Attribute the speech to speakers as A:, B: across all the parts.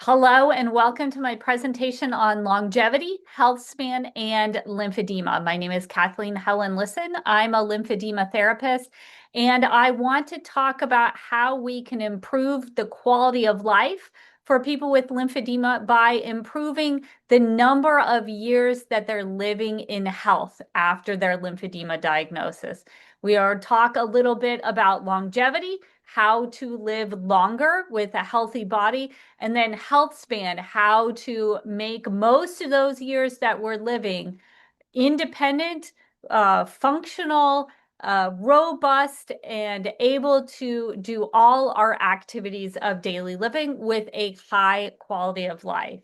A: Hello and welcome to my presentation on longevity, health span, and lymphedema. My name is Kathleen Helen Lisson. I'm a lymphedema therapist, and I want to talk about how we can improve the quality of life for people with lymphedema by improving the number of years that they're living in health after their lymphedema diagnosis. We are talk a little bit about longevity, how to live longer with a healthy body, and then health span, how to make most of those years that we're living independent, functional, robust, and able to do all our activities of daily living with a high quality of life.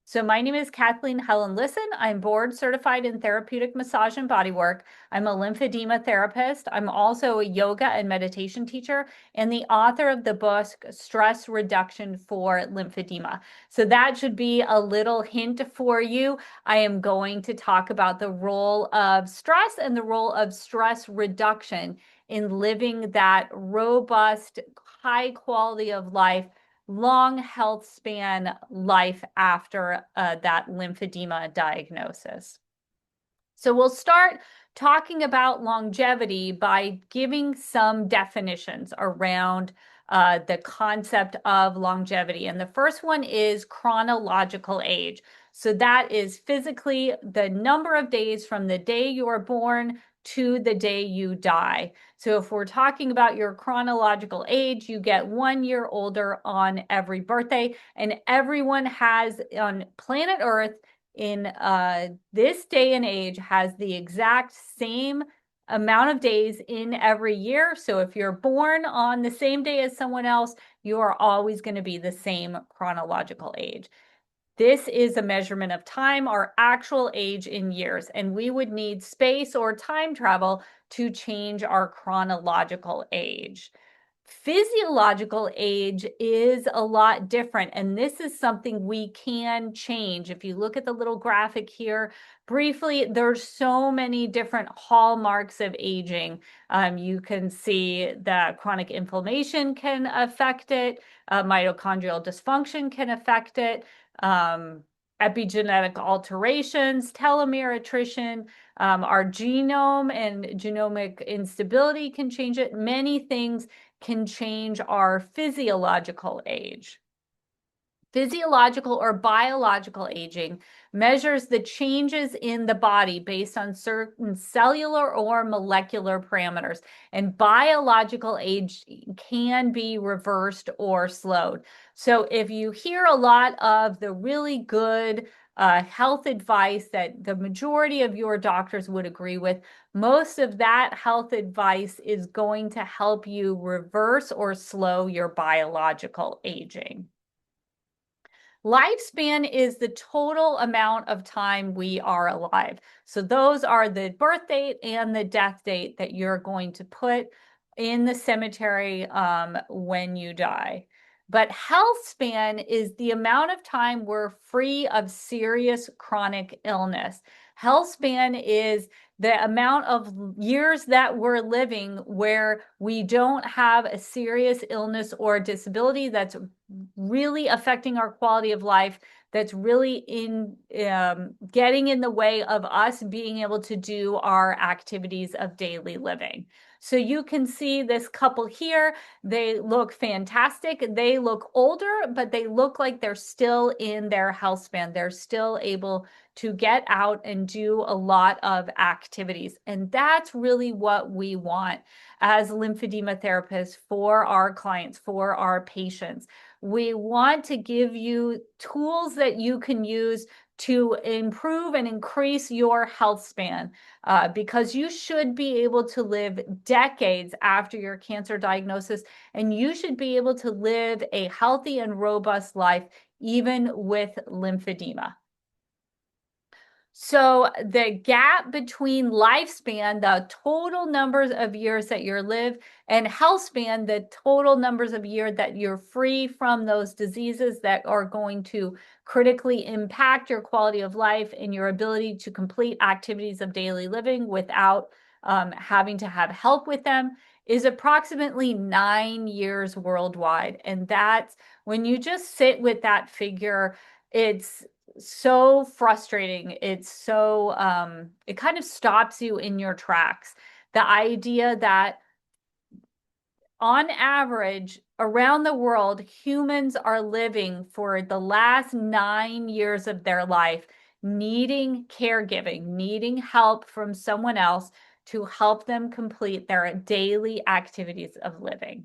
A: So my name is Kathleen Helen Lisson. I'm board certified in therapeutic massage and bodywork. I'm a lymphedema therapist. I'm also a yoga and meditation teacher and the author of the book Stress Reduction for Lymphedema. So that should be a little hint for you. I am going to talk about the role of stress and the role of stress reduction in living that robust, high quality of life, long health span life after that lymphedema diagnosis. So we'll start talking about longevity by giving some definitions around the concept of longevity. And the first one is chronological age. So that is physically the number of days from the day you are born to the day you die. So if we're talking about your chronological age, you get 1 year older on every birthday, and everyone has on planet Earth in this day and age has the exact same amount of days in every year. So if you're born on the same day as someone else, you are always going to be the same chronological age. This is a measurement of time, our actual age in years, and we would need space or time travel to change our chronological age. Physiological age is a lot different, and this is something we can change. If you look at the little graphic here, briefly, there's so many different hallmarks of aging. You can see that chronic inflammation can affect it, mitochondrial dysfunction can affect it, epigenetic alterations, telomere attrition, our genome and genomic instability can change it. Many things can change our physiological age. Physiological or biological aging measures the changes in the body based on certain cellular or molecular parameters. And biological age can be reversed or slowed. So if you hear a lot of the really good health advice that the majority of your doctors would agree with, most of that health advice is going to help you reverse or slow your biological aging. Lifespan is the total amount of time we are alive. So those are the birth date and the death date that you're going to put in the cemetery when you die. But health span is the amount of time we're free of serious chronic illness. Health span is the amount of years that we're living where we don't have a serious illness or disability that's really affecting our quality of life, that's really getting in the way of us being able to do our activities of daily living. So you can see this couple here. They look fantastic. They look older, but they look like they're still in their health span. They're still able to get out and do a lot of activities. And that's really what we want as lymphedema therapists for our clients, for our patients. We want to give you tools that you can use to improve and increase your health span because you should be able to live decades after your cancer diagnosis, and you should be able to live a healthy and robust life even with lymphedema. So the gap between lifespan, the total numbers of years that you live, and health span, the total numbers of years that you're free from those diseases that are going to critically impact your quality of life and your ability to complete activities of daily living without having to have help with them, is approximately 9 years worldwide. And that's when you just sit with that figure, it's so frustrating. It's so, it kind of stops you in your tracks. The idea that on average, around the world, humans are living for the last 9 years of their life needing caregiving, needing help from someone else to help them complete their daily activities of living.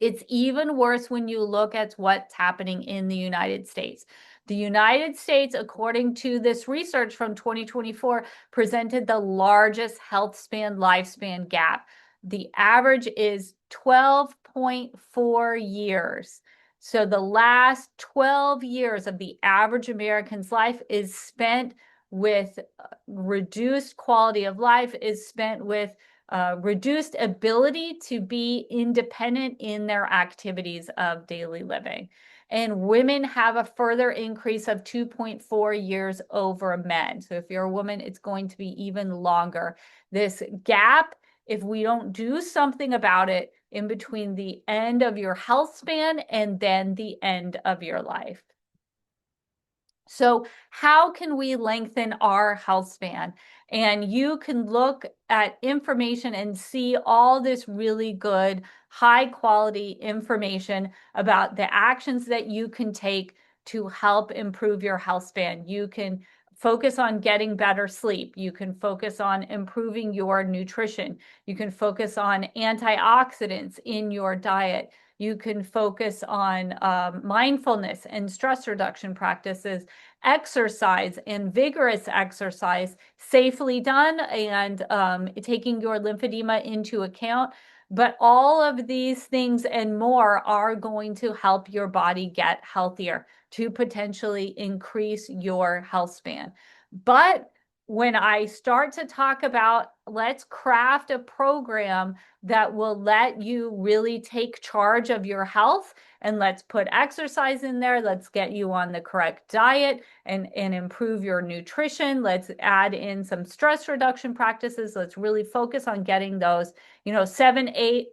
A: It's even worse when you look at what's happening in the United States. The United States, according to this research from 2024, presented the largest health span lifespan gap. The average is 12.4 years. So the last 12 years of the average American's life is spent with reduced quality of life, is spent with reduced ability to be independent in their activities of daily living. And women have a further increase of 2.4 years over men. So if you're a woman, it's going to be even longer. This gap, if we don't do something about it in between the end of your health span and then the end of your life. So how can we lengthen our health span? And you can look at information and see all this really good, high quality information about the actions that you can take to help improve your health span. You can focus on getting better sleep. You can focus on improving your nutrition. You can focus on antioxidants in your diet. You can focus on mindfulness and stress reduction practices, exercise and vigorous exercise, safely done and taking your lymphedema into account. But all of these things and more are going to help your body get healthier to potentially increase your health span. But when I start to talk about let's craft a program that will let you really take charge of your health, and let's put exercise in there, let's get you on the correct diet and improve your nutrition, let's add in some stress reduction practices, let's really focus on getting those 7-8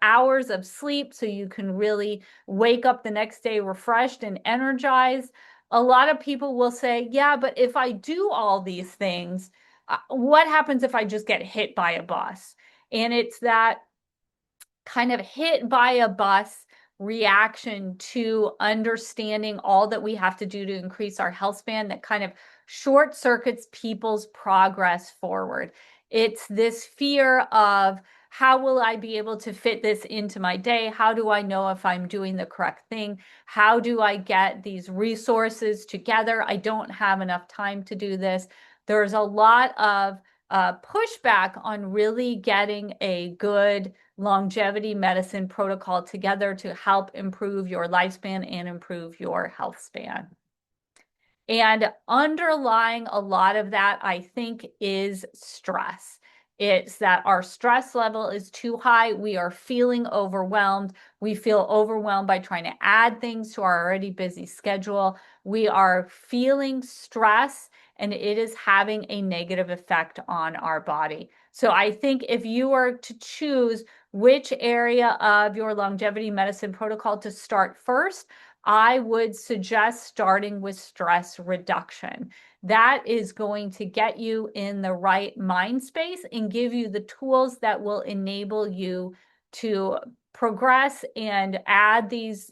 A: hours of sleep so you can really wake up the next day refreshed and energized. A lot of people will say, yeah, but if I do all these things, what happens if I just get hit by a bus? And it's that kind of hit by a bus reaction to understanding all that we have to do to increase our health span that kind of short circuits people's progress forward. It's this fear of, how will I be able to fit this into my day? How do I know if I'm doing the correct thing? How do I get these resources together? I don't have enough time to do this. There's a lot of pushback on really getting a good longevity medicine protocol together to help improve your lifespan and improve your health span. And underlying a lot of that, I think, is stress. It's that our stress level is too high. We are feeling overwhelmed. We feel overwhelmed by trying to add things to our already busy schedule. We are feeling stress, and it is having a negative effect on our body. So I think if you were to choose which area of your longevity medicine protocol to start first, I would suggest starting with stress reduction. That is going to get you in the right mind space and give you the tools that will enable you to progress and add these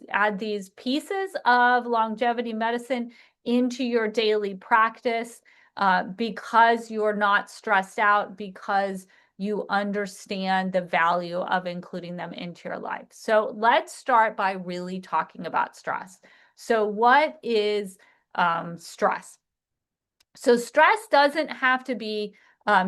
A: pieces of longevity medicine into your daily practice because you're not stressed out, because you understand the value of including them into your life. So let's start by really talking about stress. So what is stress? So stress doesn't have to be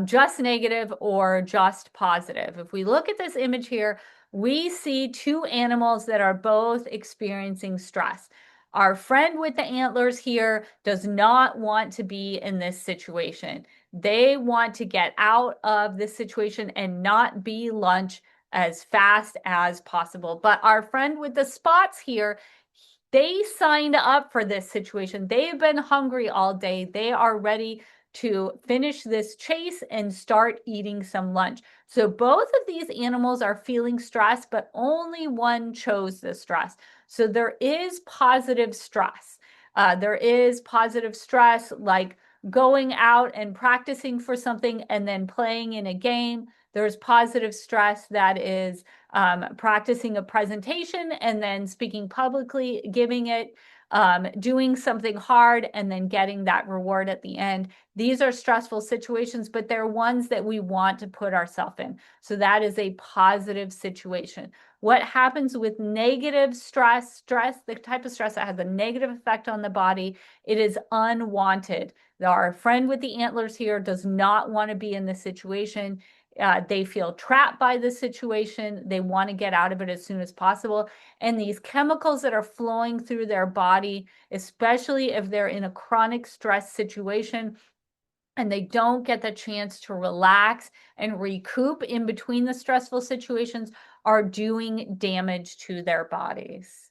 A: just negative or just positive. If we look at this image here, we see two animals that are both experiencing stress. Our friend with the antlers here does not want to be in this situation. They want to get out of this situation and not be lunch as fast as possible. But our friend with the spots here, they signed up for this situation. They've been hungry all day. They are ready to finish this chase and start eating some lunch. So both of these animals are feeling stress, but only one chose the stress. So there is positive stress. There is positive stress like going out and practicing for something and then playing in a game. There's positive stress that is practicing a presentation and then speaking publicly, giving it, doing something hard and then getting that reward at the end. These are stressful situations, but they're ones that we want to put ourselves in. So that is a positive situation. What happens with negative stress, the type of stress that has a negative effect on the body, it is unwanted. Our friend with the antlers here does not want to be in this situation. They feel trapped by the situation. They want to get out of it as soon as possible. And these chemicals that are flowing through their body, especially if they're in a chronic stress situation, and they don't get the chance to relax and recoup in between the stressful situations, are doing damage to their bodies.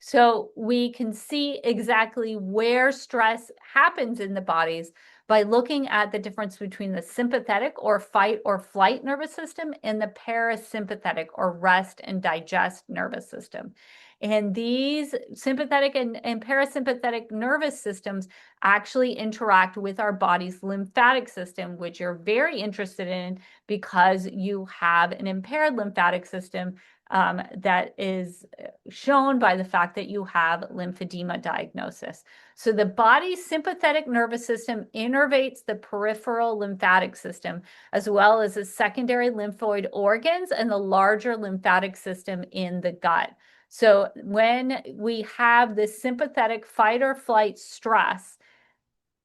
A: So we can see exactly where stress happens in the bodies by looking at the difference between the sympathetic or fight or flight nervous system and the parasympathetic or rest and digest nervous system. And these sympathetic and parasympathetic nervous systems actually interact with our body's lymphatic system, which you're very interested in because you have an impaired lymphatic system that is shown by the fact that you have lymphedema diagnosis. So the body's sympathetic nervous system innervates the peripheral lymphatic system, as well as the secondary lymphoid organs and the larger lymphatic system in the gut. So when we have this sympathetic fight or flight stress,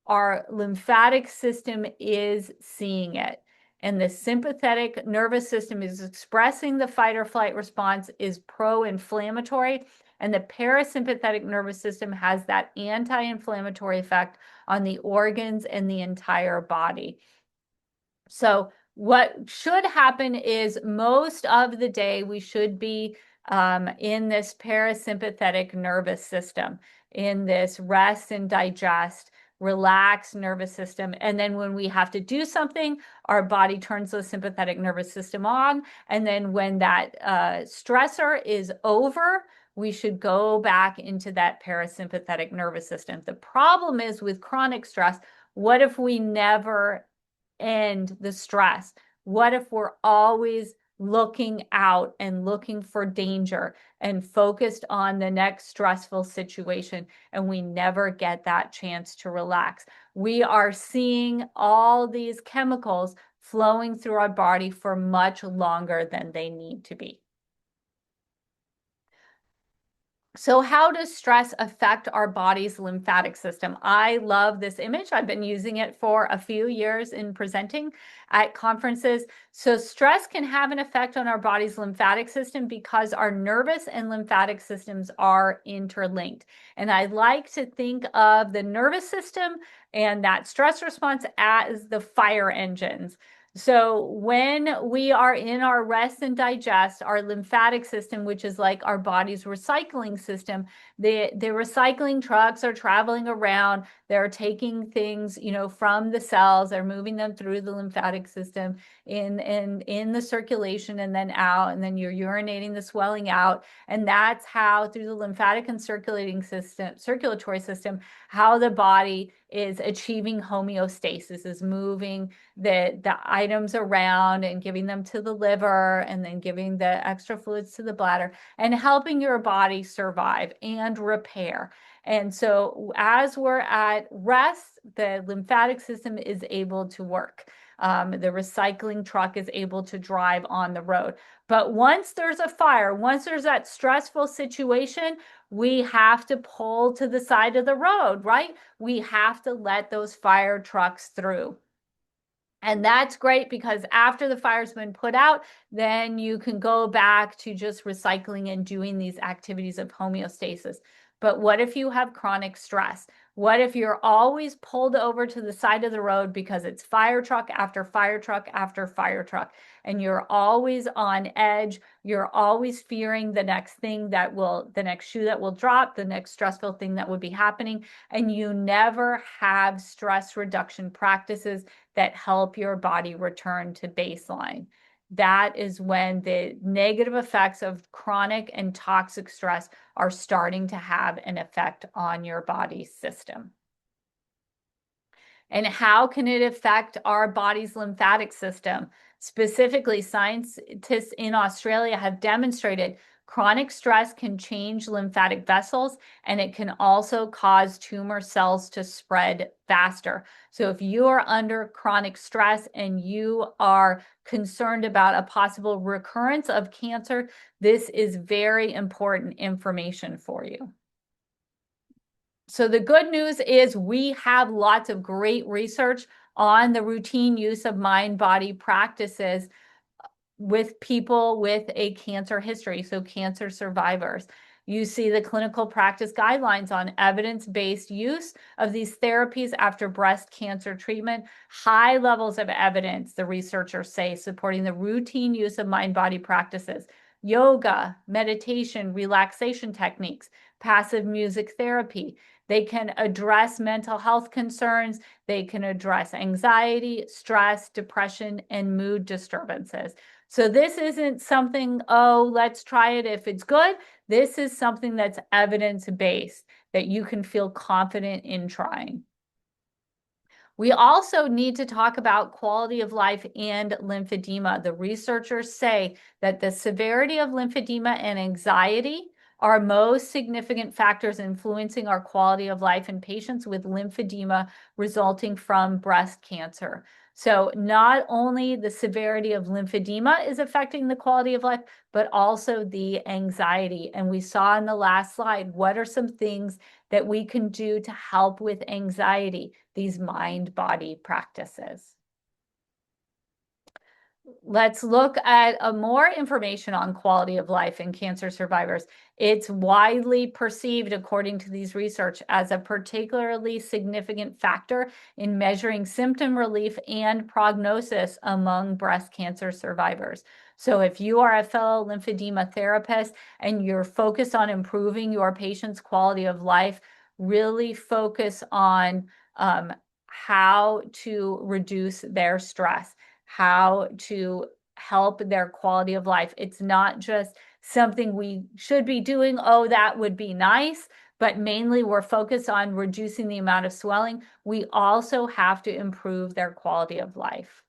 A: our lymphatic system is seeing it. And the sympathetic nervous system is expressing the fight or flight response, is pro-inflammatory, and the parasympathetic nervous system has that anti-inflammatory effect on the organs and the entire body. So what should happen is most of the day we should be in this parasympathetic nervous system, in this rest and digest, relaxed nervous system. And then when we have to do something, our body turns the sympathetic nervous system on. And then when that stressor is over, we should go back into that parasympathetic nervous system. The problem is with chronic stress, what if we never end the stress? What if we're always looking out and looking for danger and focused on the next stressful situation, and we never get that chance to relax? We are seeing all these chemicals flowing through our body for much longer than they need to be. So how does stress affect our body's lymphatic system? I love this image. I've been using it for a few years in presenting at conferences. So stress can have an effect on our body's lymphatic system because our nervous and lymphatic systems are interlinked. And I like to think of the nervous system and that stress response as the fire engines. So when we are in our rest and digest, our lymphatic system, which is like our body's recycling system, the recycling trucks are traveling around. They're taking things, from the cells. They're moving them through the lymphatic system in the circulation and then out, and then you're urinating the swelling out. And that's how, through the lymphatic and circulatory system, how the body is achieving homeostasis, is moving the items around and giving them to the liver and then giving the extra fluids to the bladder and helping your body survive and repair. And so as we're at rest, the lymphatic system is able to work. The recycling truck is able to drive on the road. But once there's a fire, once there's that stressful situation, we have to pull to the side of the road, right? We have to let those fire trucks through. And that's great because after the fire's been put out, then you can go back to just recycling and doing these activities of homeostasis. But what if you have chronic stress? What if you're always pulled over to the side of the road because it's fire truck after fire truck after fire truck, and you're always on edge? You're always fearing the next shoe that will drop, the next stressful thing that would be happening, and you never have stress reduction practices that help your body return to baseline. that is when the negative effects of chronic and toxic stress are starting to have an effect on your body system. And how can it affect our body's lymphatic system? Specifically, scientists in Australia have demonstrated chronic stress can change lymphatic vessels, and it can also cause tumor cells to spread faster. So if you are under chronic stress and you are concerned about a possible recurrence of cancer, this is very important information for you. So the good news is we have lots of great research on the routine use of mind-body practices with people with a cancer history, so cancer survivors. You see the clinical practice guidelines on evidence-based use of these therapies after breast cancer treatment. High levels of evidence, the researchers say, supporting the routine use of mind-body practices. Yoga, meditation, relaxation techniques, passive music therapy. They can address mental health concerns. They can address anxiety, stress, depression, and mood disturbances. So this isn't something, oh, let's try it if it's good. This is something that's evidence-based that you can feel confident in trying. We also need to talk about quality of life and lymphedema. The researchers say that the severity of lymphedema and anxiety are most significant factors influencing our quality of life in patients with lymphedema resulting from breast cancer. So not only the severity of lymphedema is affecting the quality of life, but also the anxiety. And we saw in the last slide, what are some things that we can do to help with anxiety, these mind-body practices. Let's look at more information on quality of life in cancer survivors. It's widely perceived, according to these research, as a particularly significant factor in measuring symptom relief and prognosis among breast cancer survivors. So if you are a fellow lymphedema therapist and you're focused on improving your patient's quality of life, really focus on how to reduce their stress, how to help their quality of life. It's not just something we should be doing, oh, that would be nice, but mainly we're focused on reducing the amount of swelling. We also have to improve their quality of life.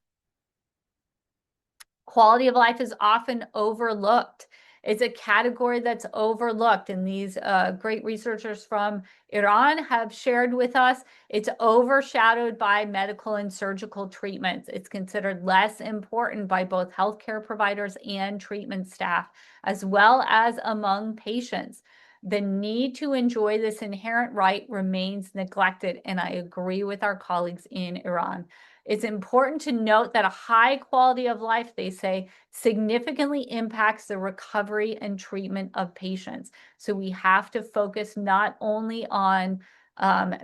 A: Quality of life is often overlooked. It's a category that's overlooked, and these great researchers from Iran have shared with us it's overshadowed by medical and surgical treatments. It's considered less important by both healthcare providers and treatment staff, as well as among patients. The need to enjoy this inherent right remains neglected, and I agree with our colleagues in Iran. It's important to note that a high quality of life, they say, significantly impacts the recovery and treatment of patients. So we have to focus not only on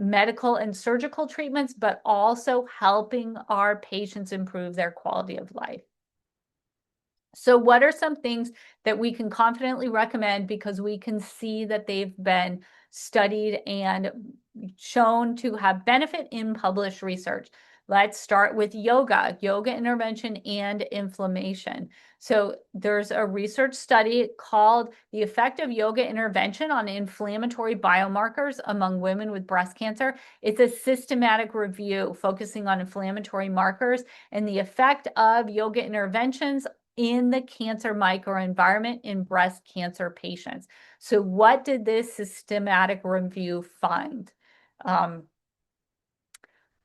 A: medical and surgical treatments, but also helping our patients improve their quality of life. So what are some things that we can confidently recommend because we can see that they've been studied and shown to have benefit in published research? Let's start with yoga intervention and inflammation. So there's a research study called The Effect of Yoga Intervention on Inflammatory Biomarkers Among Women with Breast Cancer. It's a systematic review focusing on inflammatory markers and the effect of yoga interventions in the cancer microenvironment in breast cancer patients. So what did this systematic review find?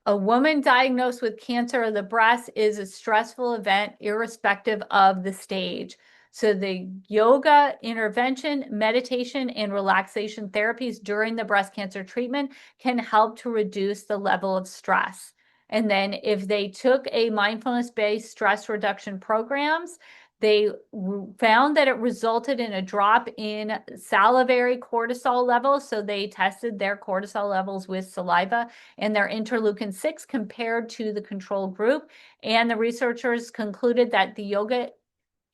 A: A woman diagnosed with cancer of the breast is a stressful event irrespective of the stage. So the yoga intervention, meditation, and relaxation therapies during the breast cancer treatment can help to reduce the level of stress. And then if they took a mindfulness-based stress reduction programs, they found that it resulted in a drop in salivary cortisol levels. So they tested their cortisol levels with saliva and their interleukin-6 compared to the control group. And the researchers concluded that the yoga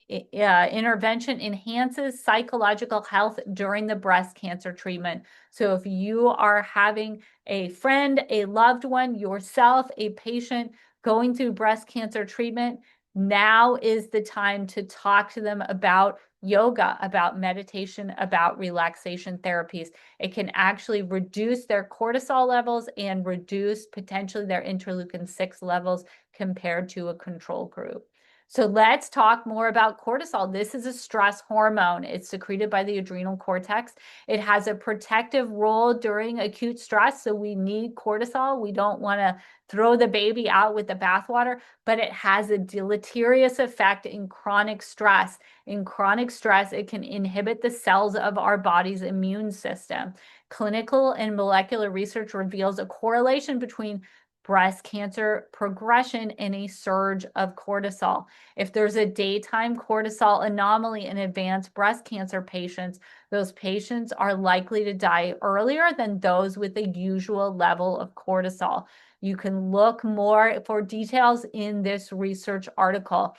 A: intervention enhances psychological health during the breast cancer treatment. So if you are having a friend, a loved one, yourself, a patient going through breast cancer treatment, now is the time to talk to them about yoga, about meditation, about relaxation therapies. It can actually reduce their cortisol levels and reduce potentially their interleukin-6 levels compared to a control group. So let's talk more about cortisol. This is a stress hormone. It's secreted by the adrenal cortex. It has a protective role during acute stress. So we need cortisol. We don't want to throw the baby out with the bathwater, but it has a deleterious effect in chronic stress. In chronic stress, it can inhibit the cells of our body's immune system. Clinical and molecular research reveals a correlation between breast cancer progression and a surge of cortisol. If there's a daytime cortisol anomaly in advanced breast cancer patients, those patients are likely to die earlier than those with the usual level of cortisol. You can look more for details in this research article.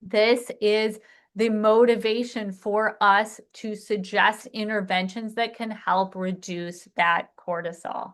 A: This is the motivation for us to suggest interventions that can help reduce that cortisol.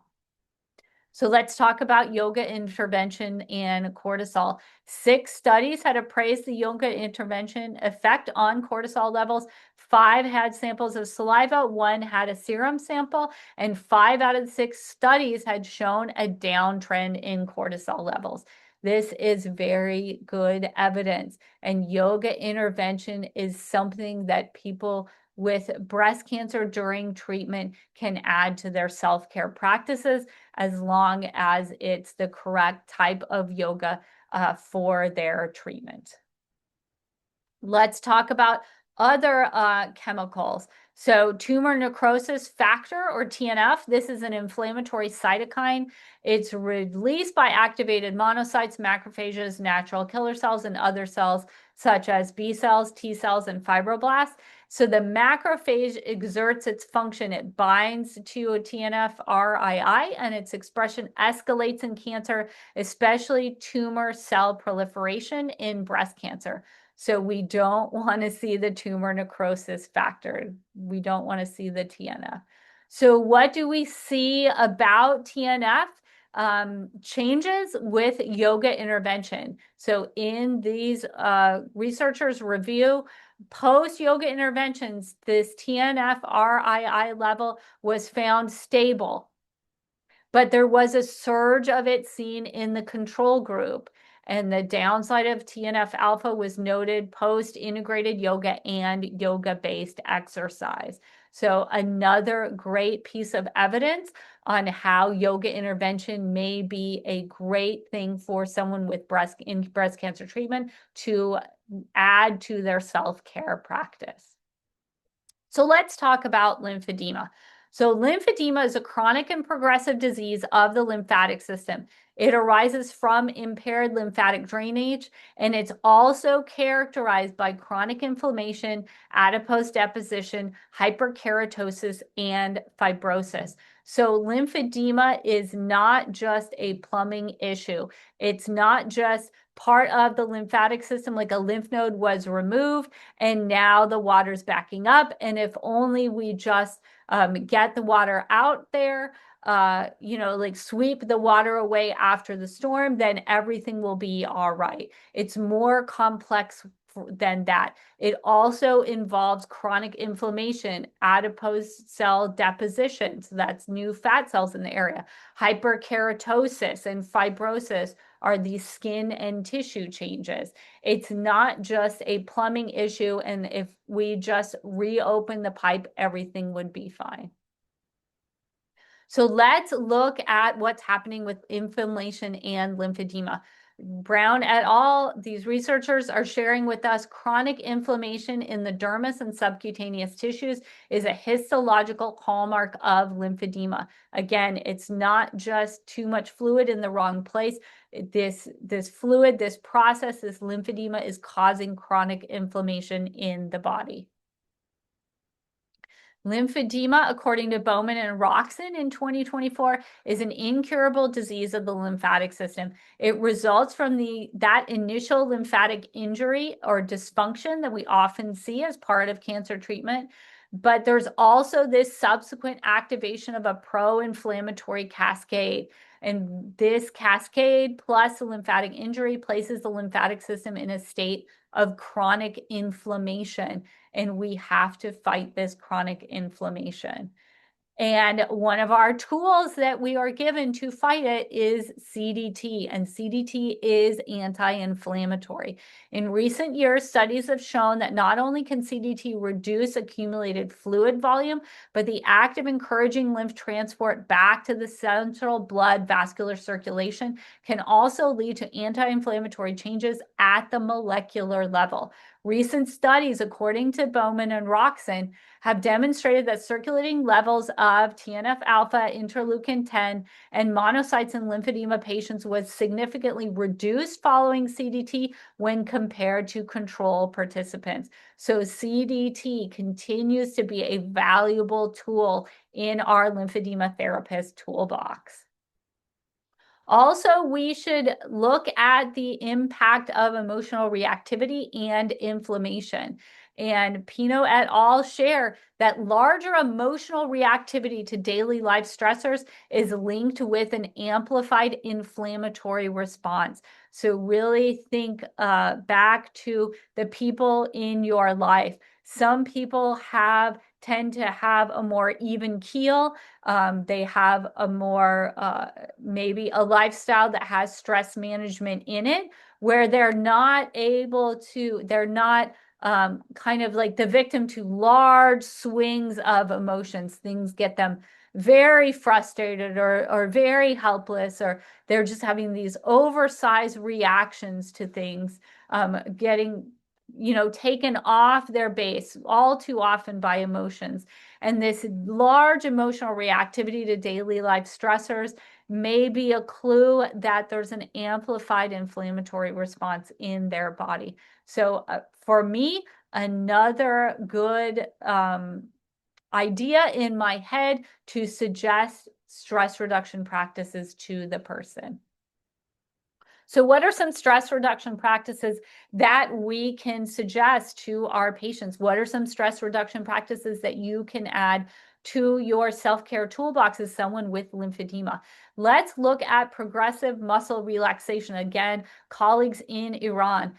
A: So let's talk about yoga intervention and cortisol. 6 studies had appraised the yoga intervention effect on cortisol levels. 5 had samples of saliva, 1 had a serum sample, and 5 out of the 6 studies had shown a downtrend in cortisol levels. This is very good evidence, and yoga intervention is something that people with breast cancer during treatment can add to their self-care practices as long as it's the correct type of yoga for their treatment. Let's talk about other chemicals. So tumor necrosis factor, or TNF, this is an inflammatory cytokine. It's released by activated monocytes, macrophages, natural killer cells, and other cells such as B cells, T cells, and fibroblasts. So the macrophage exerts its function. It binds to a TNF-RII, and its expression escalates in cancer, especially tumor cell proliferation in breast cancer. So we don't want to see the tumor necrosis factor. We don't want to see the TNF. So what do we see about TNF? Changes with yoga intervention. So in these researchers' review, post-yoga interventions, this TNF-RII level was found stable, but there was a surge of it seen in the control group. And the downside of TNF alpha was noted post-integrated yoga and yoga-based exercise. So another great piece of evidence on how yoga intervention may be a great thing for someone with breast cancer treatment to add to their self-care practice. So let's talk about lymphedema. So lymphedema is a chronic and progressive disease of the lymphatic system. It arises from impaired lymphatic drainage, and it's also characterized by chronic inflammation, adipose deposition, hyperkeratosis, and fibrosis. So lymphedema is not just a plumbing issue. It's not just part of the lymphatic system, like a lymph node was removed and now the water's backing up. And if only we just get the water out there, like sweep the water away after the storm, then everything will be all right. It's more complex than that. It also involves chronic inflammation, adipose cell deposition, so that's new fat cells in the area. Hyperkeratosis and fibrosis are these skin and tissue changes. It's not just a plumbing issue, and if we just reopen the pipe, everything would be fine. So let's look at what's happening with inflammation and lymphedema. Brown et al., these researchers are sharing with us chronic inflammation in the dermis and subcutaneous tissues is a histological hallmark of lymphedema. Again, it's not just too much fluid in the wrong place. This fluid, this process, this lymphedema is causing chronic inflammation in the body. Lymphedema, according to Bowman and Roxon in 2024, is an incurable disease of the lymphatic system. It results from that initial lymphatic injury or dysfunction that we often see as part of cancer treatment. but there's also this subsequent activation of a pro-inflammatory cascade. And this cascade plus a lymphatic injury places the lymphatic system in a state of chronic inflammation. And we have to fight this chronic inflammation. And one of our tools that we are given to fight it is CDT, and CDT is anti-inflammatory. In recent years, studies have shown that not only can CDT reduce accumulated fluid volume, but the act of encouraging lymph transport back to the central blood vascular circulation can also lead to anti-inflammatory changes at the molecular level. Recent studies, according to Bowman and Roxon, have demonstrated that circulating levels of TNF-alpha, interleukin-10, and monocytes in lymphedema patients was significantly reduced following CDT when compared to control participants. So CDT continues to be a valuable tool in our lymphedema therapist toolbox. Also, we should look at the impact of emotional reactivity and inflammation. And Pino et al. Share that larger emotional reactivity to daily life stressors is linked with an amplified inflammatory response. So really think back to the people in your life. Some people tend to have a more even keel. They have a more, maybe a lifestyle that has stress management in it, where they're not kind of like the victim to large swings of emotions. Things get them very frustrated or very helpless, or they're just having these oversized reactions to things, getting taken off their base all too often by emotions. And this large emotional reactivity to daily life stressors may be a clue that there's an amplified inflammatory response in their body. So for me, another good idea in my head to suggest stress reduction practices to the person. So what are some stress reduction practices that we can suggest to our patients? What are some stress reduction practices that you can add to your self-care toolbox as someone with lymphedema? Let's look at progressive muscle relaxation. Again, colleagues in Iran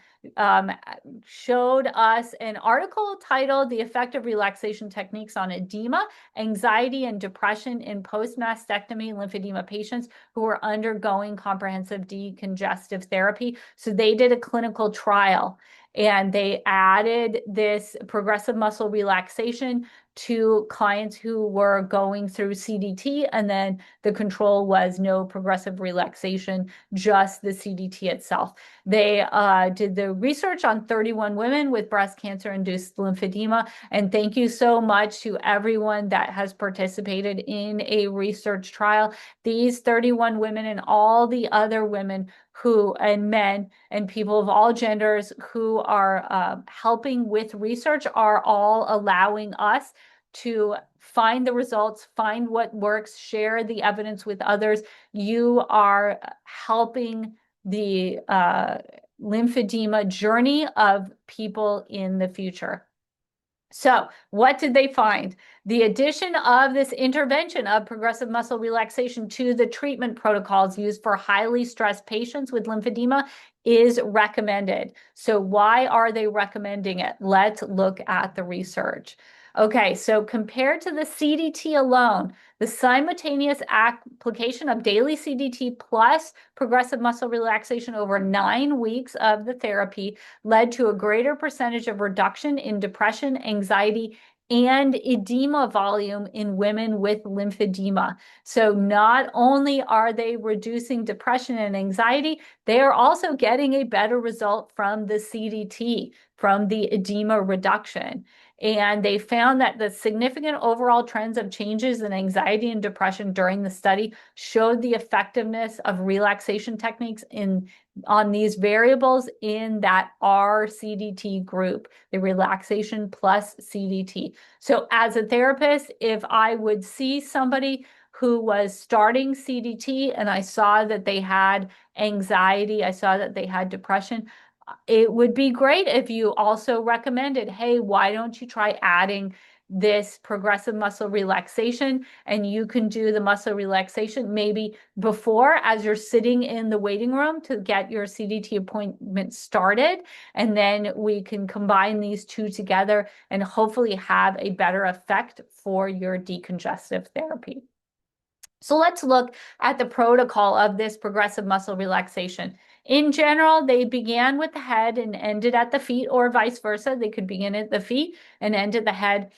A: showed us an article titled "The Effect of Relaxation Techniques on Edema, Anxiety, and Depression in Post-Mastectomy Lymphedema Patients Who Are Undergoing Comprehensive Decongestive Therapy." So they did a clinical trial, and they added this progressive muscle relaxation to clients who were going through CDT, and then the control was no progressive relaxation, just the CDT itself. They did the research on 31 women with breast cancer-induced lymphedema, and thank you so much to everyone that has participated in a research trial. These 31 women and all the other women and men and people of all genders who are helping with research are all allowing us to find the results, find what works, share the evidence with others. You are helping the lymphedema journey of people in the future. So what did they find? The addition of this intervention of progressive muscle relaxation to the treatment protocols used for highly stressed patients with lymphedema is recommended. So why are they recommending it? Let's look at the research. Okay, so compared to the CDT alone, the simultaneous application of daily CDT plus progressive muscle relaxation over 9 weeks of the therapy led to a greater percentage of reduction in depression, anxiety, and edema volume in women with lymphedema. So not only are they reducing depression and anxiety, they are also getting a better result from the CDT, from the edema reduction. And they found that the significant overall trends of changes in anxiety and depression during the study showed the effectiveness of relaxation techniques on these variables in that RCDT group, the relaxation plus CDT. So as a therapist, if I would see somebody who was starting CDT and I saw that they had anxiety, I saw that they had depression, it would be great if you also recommended, hey, why don't you try adding this progressive muscle relaxation, and you can do the muscle relaxation maybe before, as you're sitting in the waiting room to get your CDT appointment started. And then we can combine these two together and hopefully have a better effect for your decongestive therapy. So let's look at the protocol of this progressive muscle relaxation. In general, they began with the head and ended at the feet, or vice versa. They could begin at the feet and end at the head.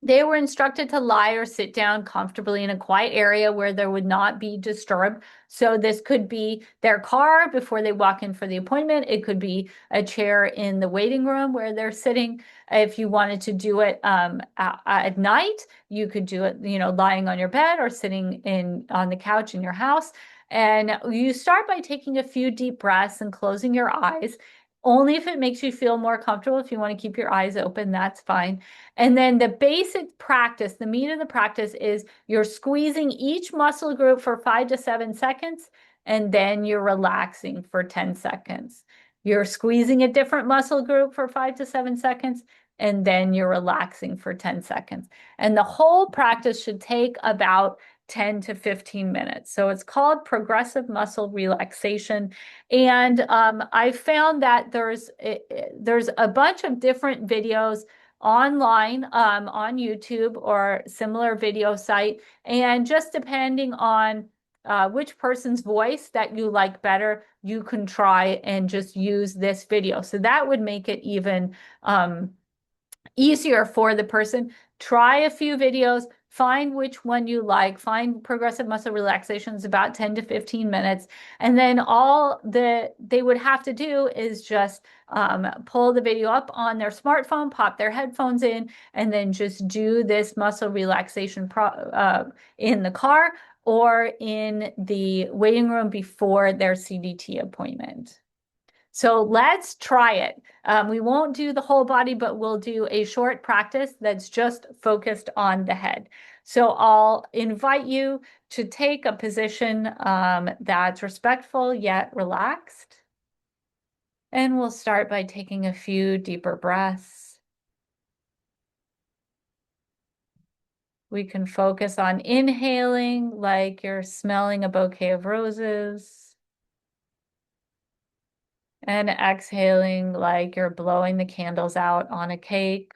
A: They were instructed to lie or sit down comfortably in a quiet area where there would not be disturbed. So this could be their car before they walk in for the appointment. It could be a chair in the waiting room where they're sitting. If you wanted to do it at night, you could do it, lying on your bed or sitting on the couch in your house. And you start by taking a few deep breaths and closing your eyes. Only if it makes you feel more comfortable. If you want to keep your eyes open, that's fine. And then the basic practice, the meat of the practice, is you're squeezing each muscle group for 5 to 7 seconds, and then you're relaxing for 10 seconds. You're squeezing a different muscle group for 5 to 7 seconds, and then you're relaxing for 10 seconds. And the whole practice should take about 10 to 15 minutes. So it's called progressive muscle relaxation. And I found that there's a bunch of different videos online on YouTube or similar video site. And just depending on which person's voice that you like better, you can try and just use this video. So that would make it even easier for the person. Try a few videos, find which one you like, find progressive muscle relaxations about 10 to 15 minutes. And then all they would have to do is just pull the video up on their smartphone, pop their headphones in, and then just do this muscle relaxation in the car or in the waiting room before their CDT appointment. So let's try it. We won't do the whole body, but we'll do a short practice that's just focused on the head. So I'll invite you to take a position that's respectful yet relaxed. And we'll start by taking a few deeper breaths. We can focus on inhaling like you're smelling a bouquet of roses. And exhaling like you're blowing the candles out on a cake.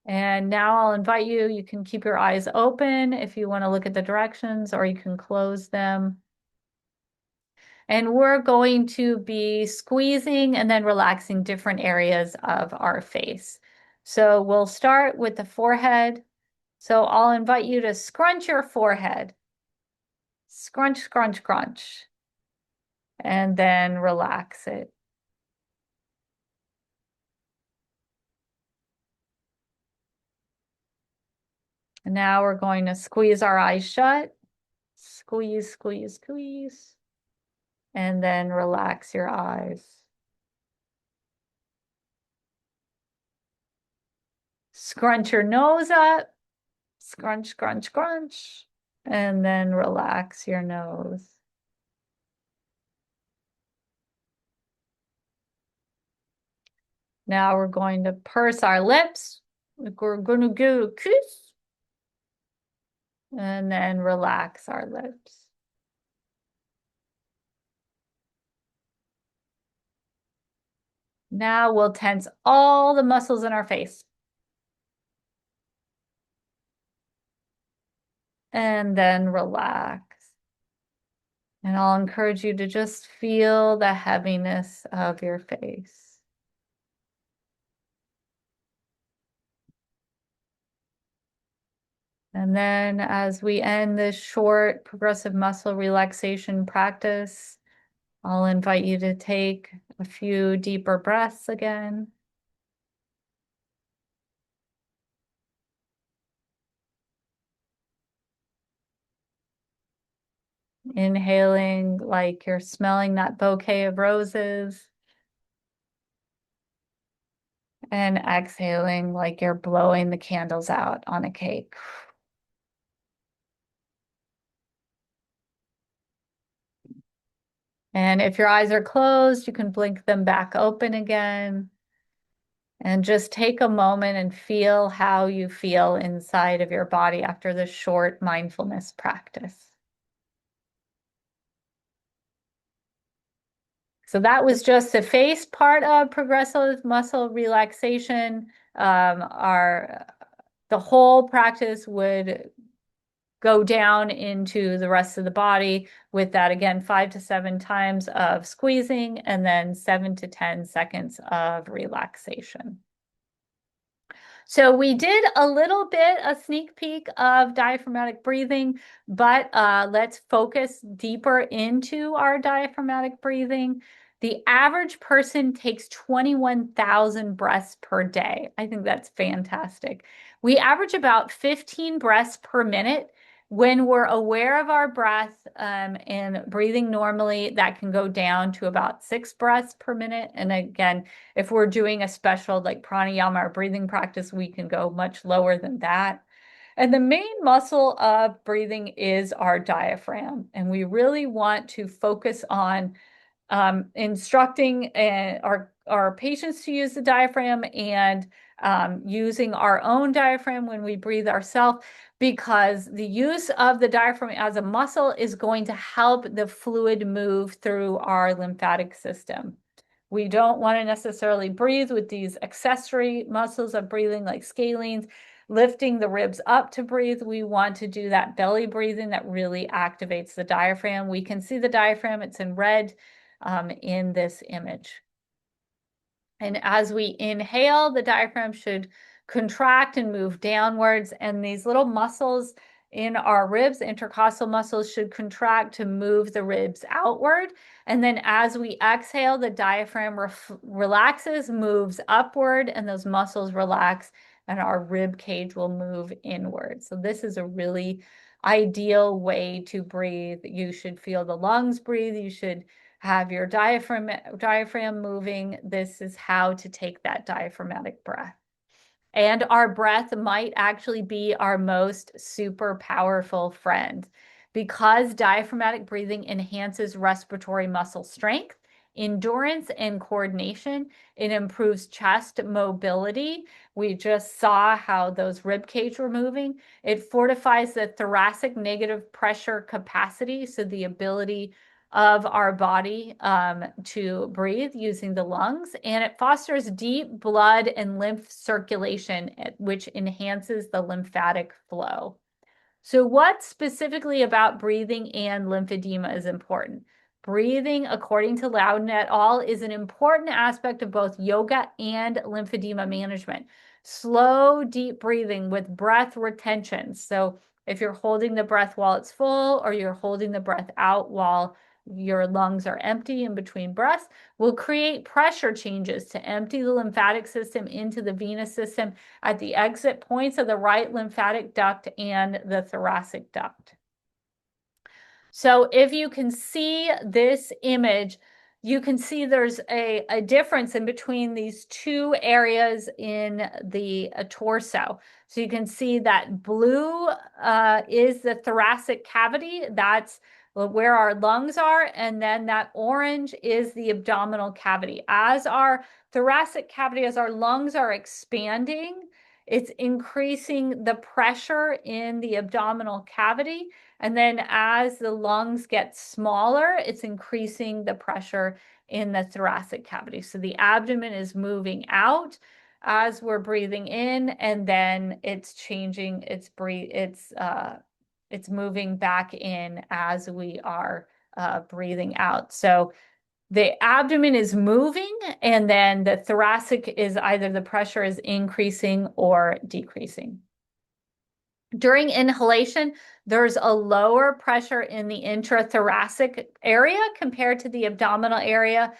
A: And now I'll invite you, you can keep your eyes open if you want to look at the directions, or you can close them. And we're going to be squeezing and then relaxing different areas of our face. So we'll start with the forehead. So I'll invite you to scrunch your forehead. Scrunch, scrunch, crunch. And then relax it. And now we're going to squeeze our eyes shut. Squeeze, squeeze, squeeze. And then relax your eyes. Scrunch your nose up. Scrunch, scrunch, scrunch. And then relax your nose. Now we're going to purse our lips. We're going to do a kiss. And then relax our lips. Now we'll tense all the muscles in our face. And then relax. And I'll encourage you to just feel the heaviness of your face. And then as we end this short progressive muscle relaxation practice, I'll invite you to take a few deeper breaths again. Inhaling like you're smelling that bouquet of roses. And exhaling like you're blowing the candles out on a cake. And if your eyes are closed, you can blink them back open again. And just take a moment and feel how you feel inside of your body after this short mindfulness practice. So that was just the face part of progressive muscle relaxation. The whole practice would go down into the rest of the body with that, again, 5 to 7 times of squeezing and then 7 to 10 seconds of relaxation. So we did a little bit, a sneak peek of diaphragmatic breathing, but let's focus deeper into our diaphragmatic breathing. The average person takes 21,000 breaths per day. I think that's fantastic. We average about 15 breaths per minute. When we're aware of our breath and breathing normally, that can go down to about 6 breaths per minute. And again, if we're doing a special like pranayama or breathing practice, we can go much lower than that. And the main muscle of breathing is our diaphragm. And we really want to focus on instructing our patients to use the diaphragm and using our own diaphragm when we breathe ourselves, because the use of the diaphragm as a muscle is going to help the fluid move through our lymphatic system. We don't want to necessarily breathe with these accessory muscles of breathing like scalenes, lifting the ribs up to breathe. We want to do that belly breathing that really activates the diaphragm. We can see the diaphragm, it's in red in this image. And as we inhale, the diaphragm should contract and move downwards. And these little muscles in our ribs, intercostal muscles, should contract to move the ribs outward. And then as we exhale, the diaphragm relaxes, moves upward, and those muscles relax, and our rib cage will move inward. So this is a really ideal way to breathe. You should feel the lungs breathe. You should have your diaphragm moving. This is how to take that diaphragmatic breath. And our breath might actually be our most super powerful friend, because diaphragmatic breathing enhances respiratory muscle strength, endurance, and coordination. It improves chest mobility. We just saw how those rib cage were moving. It fortifies the thoracic negative pressure capacity, so the ability of our body to breathe using the lungs, and it fosters deep blood and lymph circulation, which enhances the lymphatic flow. So what specifically about breathing and lymphedema is important? Breathing, according to Loudon et al., is an important aspect of both yoga and lymphedema management. Slow, deep breathing with breath retention. So if you're holding the breath while it's full, or you're holding the breath out while your lungs are empty in between breaths, will create pressure changes to empty the lymphatic system into the venous system at the exit points of the right lymphatic duct and the thoracic duct. So if you can see this image, you can see there's a difference in between these two areas in the torso. So you can see that blue is the thoracic cavity. That's where our lungs are. And then that orange is the abdominal cavity. As our thoracic cavity, as our lungs are expanding, it's increasing the pressure in the abdominal cavity. And then as the lungs get smaller, it's increasing the pressure in the thoracic cavity. So the abdomen is moving out as we're breathing in, and then it's changing, it's moving back in as we are breathing out. So the abdomen is moving, and then the thoracic is either the pressure is increasing or decreasing. During inhalation, there's a lower pressure in the intrathoracic area compared to the abdominal area.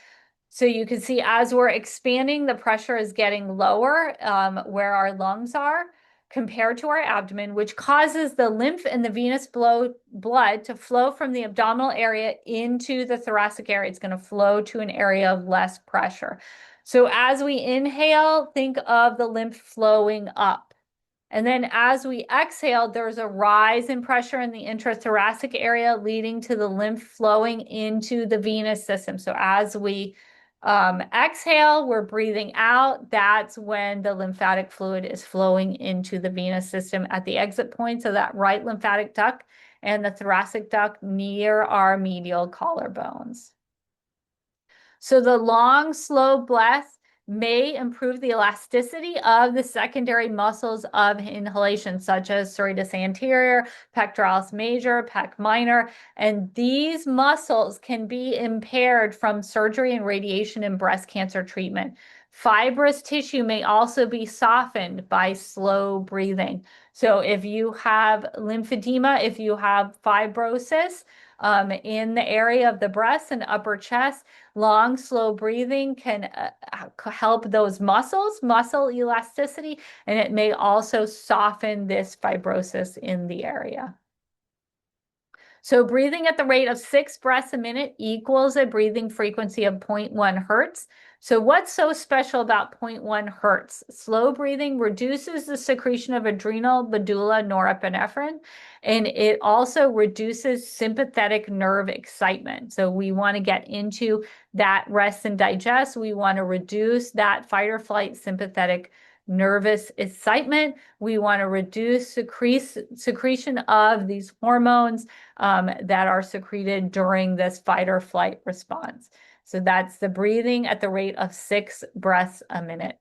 A: So you can see as we're expanding, the pressure is getting lower where our lungs are compared to our abdomen, which causes the lymph and the venous blood to flow from the abdominal area into the thoracic area. It's going to flow to an area of less pressure. So as we inhale, think of the lymph flowing up. And then as we exhale, there's a rise in pressure in the intrathoracic area, leading to the lymph flowing into the venous system. So as we exhale, we're breathing out. That's when the lymphatic fluid is flowing into the venous system at the exit points of that right lymphatic duct and the thoracic duct near our medial collarbones. So the long, slow breath may improve the elasticity of the secondary muscles of inhalation, such as serratus anterior, pectoralis major, pec minor, and these muscles can be impaired from surgery and radiation and breast cancer treatment. Fibrous tissue may also be softened by slow breathing. So if you have lymphedema, if you have fibrosis in the area of the breast and upper chest, long, slow breathing can help those muscle elasticity, and it may also soften this fibrosis in the area. So breathing at the rate of 6 breaths a minute equals a breathing frequency of 0.1 hertz. So what's so special about 0.1 hertz? Slow breathing reduces the secretion of adrenal medulla norepinephrine, and it also reduces sympathetic nerve excitement. So we want to get into that rest and digest. We want to reduce that fight or flight sympathetic nervous excitement. We want to reduce secretion of these hormones that are secreted during this fight or flight response. So that's the breathing at the rate of 6 breaths a minute.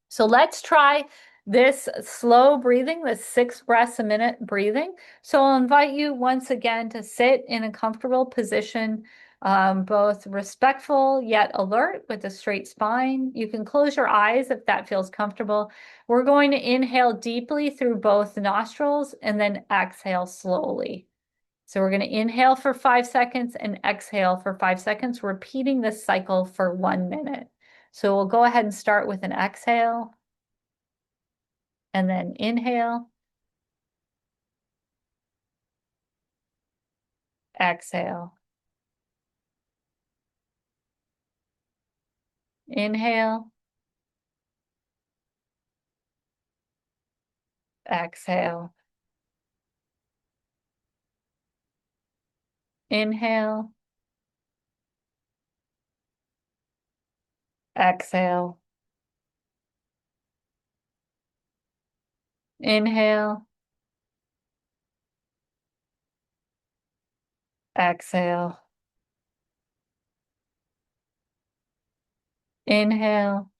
A: So let's try this slow breathing, this 6 breaths a minute breathing. So I'll invite you once again to sit in a comfortable position, both respectful yet alert with a straight spine. You can close your eyes if that feels comfortable. We're going to inhale deeply through both nostrils and then exhale slowly. So we're going to inhale for 5 seconds and exhale for 5 seconds, repeating this cycle for 1 minute. So we'll go ahead and start with an exhale and then inhale, exhale, inhale, exhale, inhale, exhale, inhale, exhale, inhale,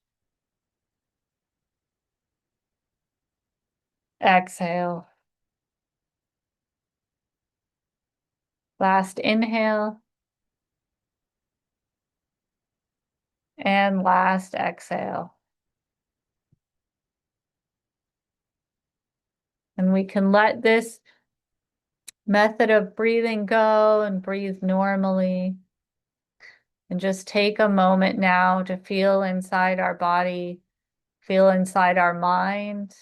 A: exhale. Last inhale and last exhale. And we can let this method of breathing go and breathe normally. And just take a moment now to feel inside our body, feel inside our mind.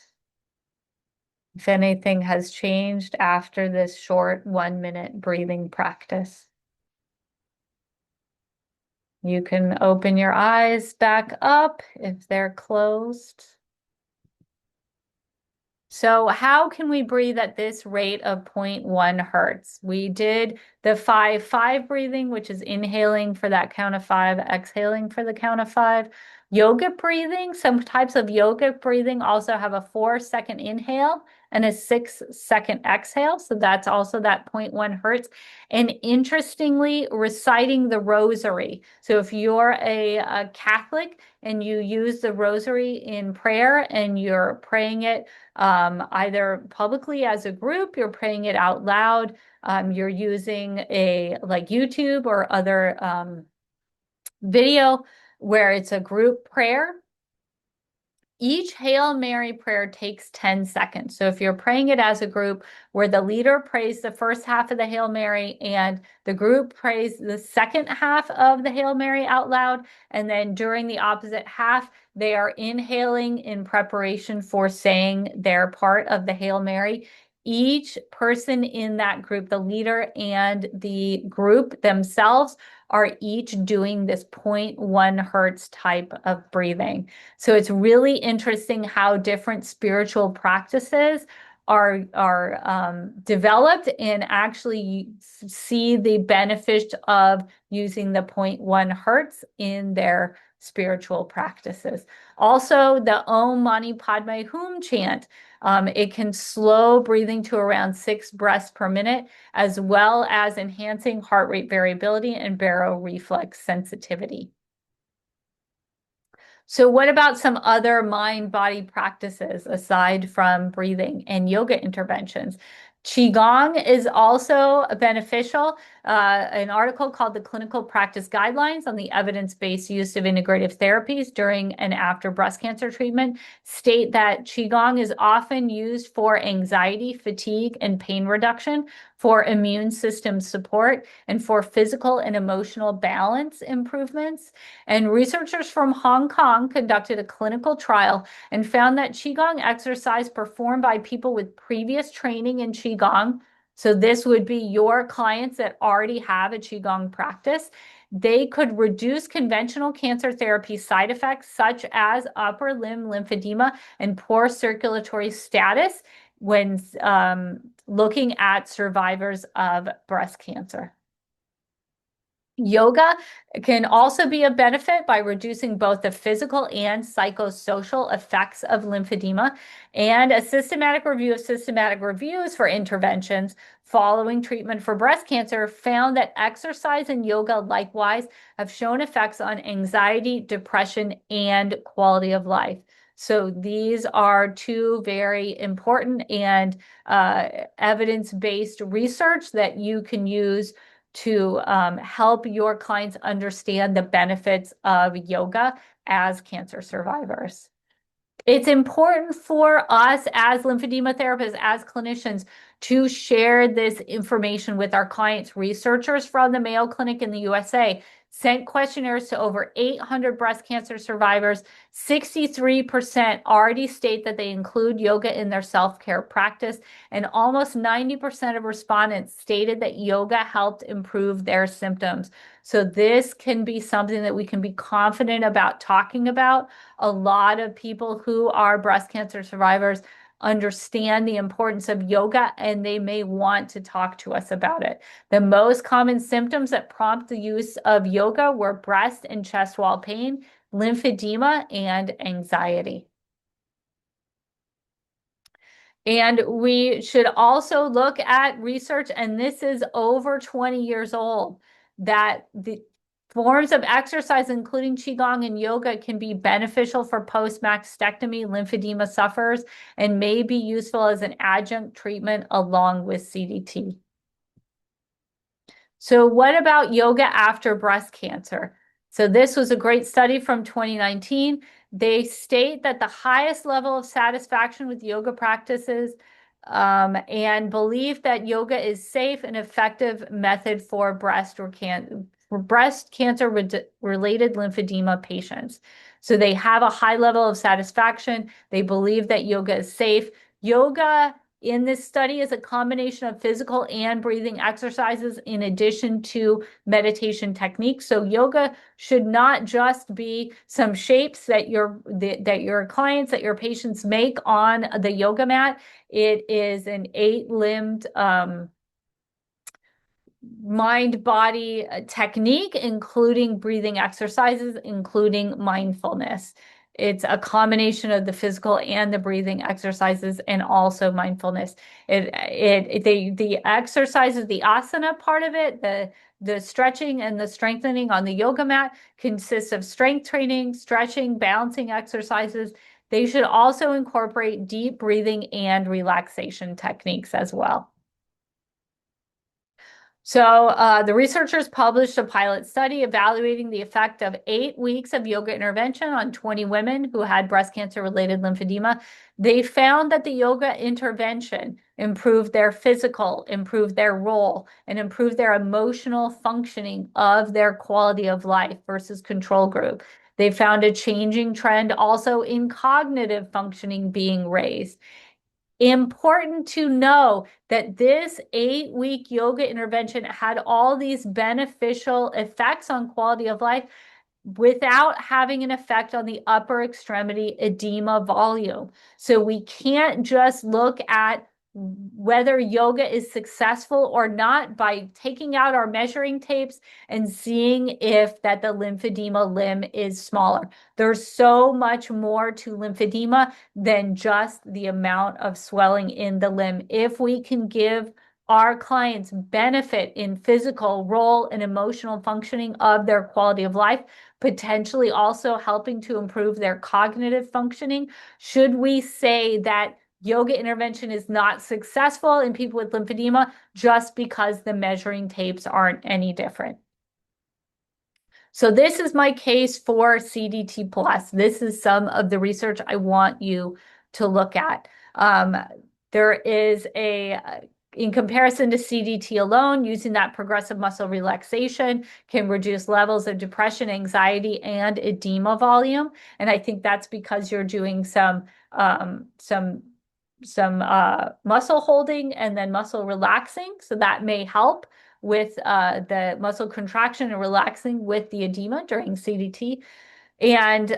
A: If anything has changed after this short 1 minute breathing practice. You can open your eyes back up if they're closed. So how can we breathe at this rate of 0.1 hertz? We did the 5-5 breathing, which is inhaling for that count of 5, exhaling for the count of 5. Yogic breathing, some types of yogic breathing also have a 4-second inhale and a 6-second exhale. So that's also that 0.1 hertz. And interestingly, reciting the rosary. So if you're a Catholic and you use the rosary in prayer and you're praying it either publicly as a group, you're praying it out loud, you're using like YouTube or other video where it's a group prayer. Each Hail Mary prayer takes 10 seconds. So if you're praying it as a group where the leader prays the first half of the Hail Mary and the group prays the second half of the Hail Mary out loud, and then during the opposite half, they are inhaling in preparation for saying their part of the Hail Mary. each person in that group, the leader and the group themselves, are each doing this 0.1 hertz type of breathing. So it's really interesting how different spiritual practices are developed and actually see the benefit of using the 0.1 hertz in their spiritual practices. Also, the Om Mani Padme Hum chant. It can slow breathing to around 6 breaths per minute, as well as enhancing heart rate variability and baroreflex sensitivity. So what about some other mind-body practices aside from breathing and yoga interventions? Qigong is also beneficial. An article called the Clinical Practice Guidelines on the Evidence-Based Use of Integrative Therapies During and After Breast Cancer Treatment state that Qigong is often used for anxiety, fatigue, and pain reduction, for immune system support, and for physical and emotional balance improvements. And researchers from Hong Kong conducted a clinical trial and found that Qigong exercise performed by people with previous training in Qigong, so this would be your clients that already have a Qigong practice, they could reduce conventional cancer therapy side effects such as upper limb lymphedema and poor circulatory status when looking at survivors of breast cancer. Yoga can also be a benefit by reducing both the physical and psychosocial effects of lymphedema, and a systematic review of systematic reviews for interventions following treatment for breast cancer found that exercise and yoga likewise have shown effects on anxiety, depression, and quality of life. So these are two very important and evidence-based research that you can use to help your clients understand the benefits of yoga as cancer survivors. It's important for us as lymphedema therapists, as clinicians, to share this information with our clients. Researchers from the Mayo Clinic in the USA sent questionnaires to over 800 breast cancer survivors. 63% already state that they include yoga in their self-care practice, and almost 90% of respondents stated that yoga helped improve their symptoms. So this can be something that we can be confident about talking about. A lot of people who are breast cancer survivors understand the importance of yoga, and they may want to talk to us about it. The most common symptoms that prompt the use of yoga were breast and chest wall pain, lymphedema, and anxiety. And we should also look at research, and this is over 20 years old, that the forms of exercise, including Qigong and yoga, can be beneficial for post-mastectomy lymphedema sufferers and may be useful as an adjunct treatment along with CDT. So what about yoga after breast cancer? So this was a great study from 2019. They state that the highest level of satisfaction with yoga practices and believe that yoga is safe and effective method for breast cancer related lymphedema patients. So they have a high level of satisfaction. They believe that yoga is safe. Yoga in this study is a combination of physical and breathing exercises in addition to meditation techniques. So yoga should not just be some shapes that your clients, that your patients make on the yoga mat. It is an 8-limbed mind-body technique, including breathing exercises, including mindfulness. It's a combination of the physical and the breathing exercises, and also mindfulness. The exercises, the asana part of it, the stretching and the strengthening on the yoga mat consists of strength training, stretching, balancing exercises. They should also incorporate deep breathing and relaxation techniques as well. So the researchers published a pilot study evaluating the effect of 8 weeks of yoga intervention on 20 women who had breast cancer-related lymphedema. They found that the yoga intervention improved their physical, improved their role, and improved their emotional functioning of their quality of life versus control group. They found a changing trend also in cognitive functioning being raised. Important to know that this 8-week yoga intervention had all these beneficial effects on quality of life without having an effect on the upper extremity edema volume. So we can't just look at whether yoga is successful or not by taking out our measuring tapes and seeing if that the lymphedema limb is smaller. There's so much more to lymphedema than just the amount of swelling in the limb. If we can give our clients benefit in physical, role, and emotional functioning of their quality of life, potentially also helping to improve their cognitive functioning, should we say that yoga intervention is not successful in people with lymphedema just because the measuring tapes aren't any different? So this is my case for CDT plus. This is some of the research I want you to look at. There is in comparison to CDT alone, using that progressive muscle relaxation can reduce levels of depression, anxiety, and edema volume. And I think that's because you're doing some muscle holding and then muscle relaxing. So that may help with the muscle contraction and relaxing with the edema during CDT. And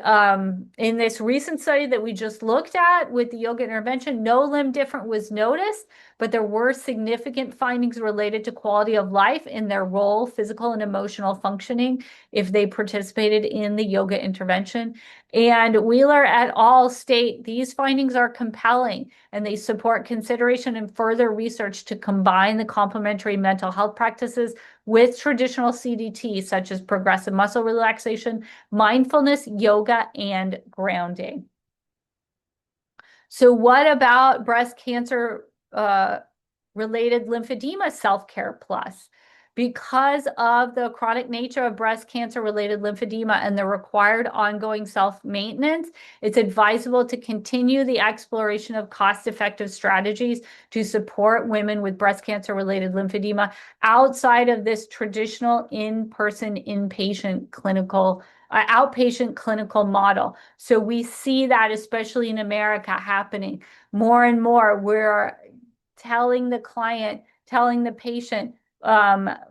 A: in this recent study that we just looked at with the yoga intervention, no limb difference was noticed, but there were significant findings related to quality of life in their role, physical and emotional functioning, if they participated in the yoga intervention. And Wheeler et al. State these findings are compelling and they support consideration and further research to combine the complementary mental health practices with traditional CDT, such as progressive muscle relaxation, mindfulness, yoga, and grounding. So what about breast cancer related lymphedema self-care plus? Because of the chronic nature of breast cancer-related lymphedema and the required ongoing self-maintenance, it's advisable to continue the exploration of cost-effective strategies to support women with breast cancer-related lymphedema outside of this traditional in-person, inpatient clinical outpatient clinical model. So we see that, especially in America, happening more and more. We're telling the client, telling the patient,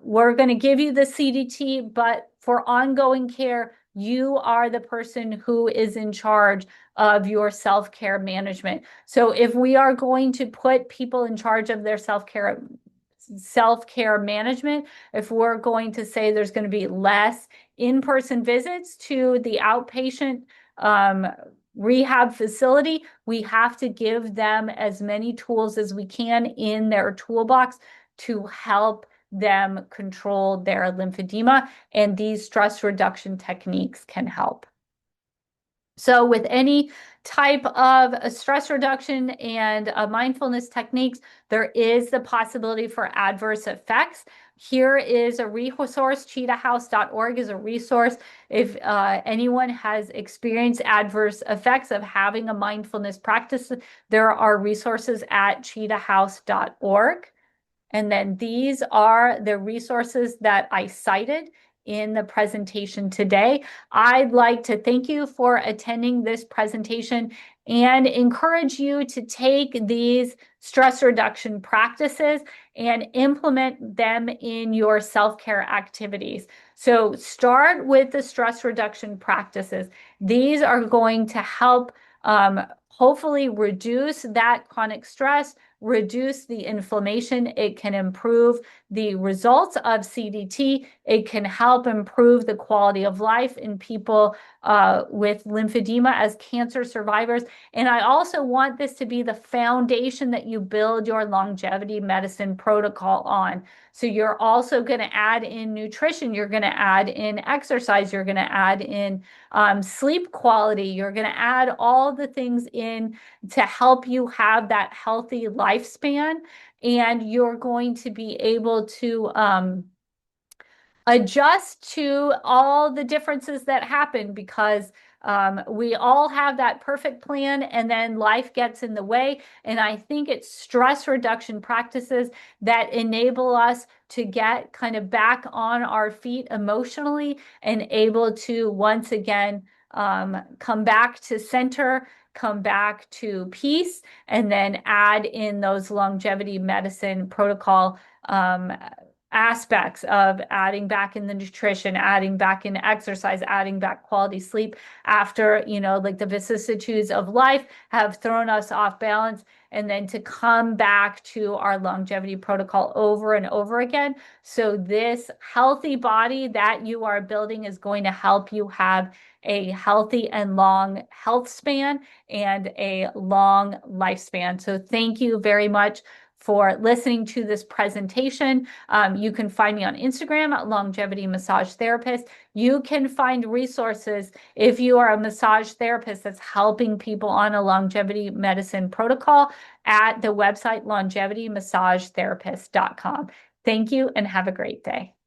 A: we're going to give you the CDT, but for ongoing care, you are the person who is in charge of your self-care management. So if we are going to put people in charge of their self-care management, if we're going to say there's going to be less in-person visits to the outpatient rehab facility, we have to give them as many tools as we can in their toolbox to help them control their lymphedema, and these stress reduction techniques can help. So with any type of a stress reduction and mindfulness techniques, there is the possibility for adverse effects. Here is a resource, cheetahhouse.org is a resource. If anyone has experienced adverse effects of having a mindfulness practice, there are resources at cheetahhouse.org. And then these are the resources that I cited in the presentation today. I'd like to thank you for attending this presentation and encourage you to take these stress reduction practices and implement them in your self-care activities. So start with the stress reduction practices. These are going to help hopefully reduce that chronic stress, reduce the inflammation. It can improve the results of CDT. It can help improve the quality of life in people with lymphedema as cancer survivors. And I also want this to be the foundation that you build your longevity medicine protocol on. So you're also going to add in nutrition. You're going to add in exercise. You're going to add in sleep quality. You're going to add all the things in to help you have that healthy lifespan. And you're going to be able to adjust to all the differences that happen, because we all have that perfect plan and then life gets in the way. And I think it's stress reduction practices that enable us to get kind of back on our feet emotionally and able to once again come back to center, come back to peace, and then add in those longevity medicine protocol aspects of adding back in the nutrition, adding back in exercise, adding back quality sleep after, like the vicissitudes of life have thrown us off balance, and then to come back to our longevity protocol over and over again. So this healthy body that you are building is going to help you have a healthy and long health span and a long lifespan. So thank you very much for listening to this presentation. You can find me on Instagram at Longevity Massage Therapist. You can find resources if you are a massage therapist that's helping people on a longevity medicine protocol at the website longevitymassagetherapist.com. Thank you and have a great day.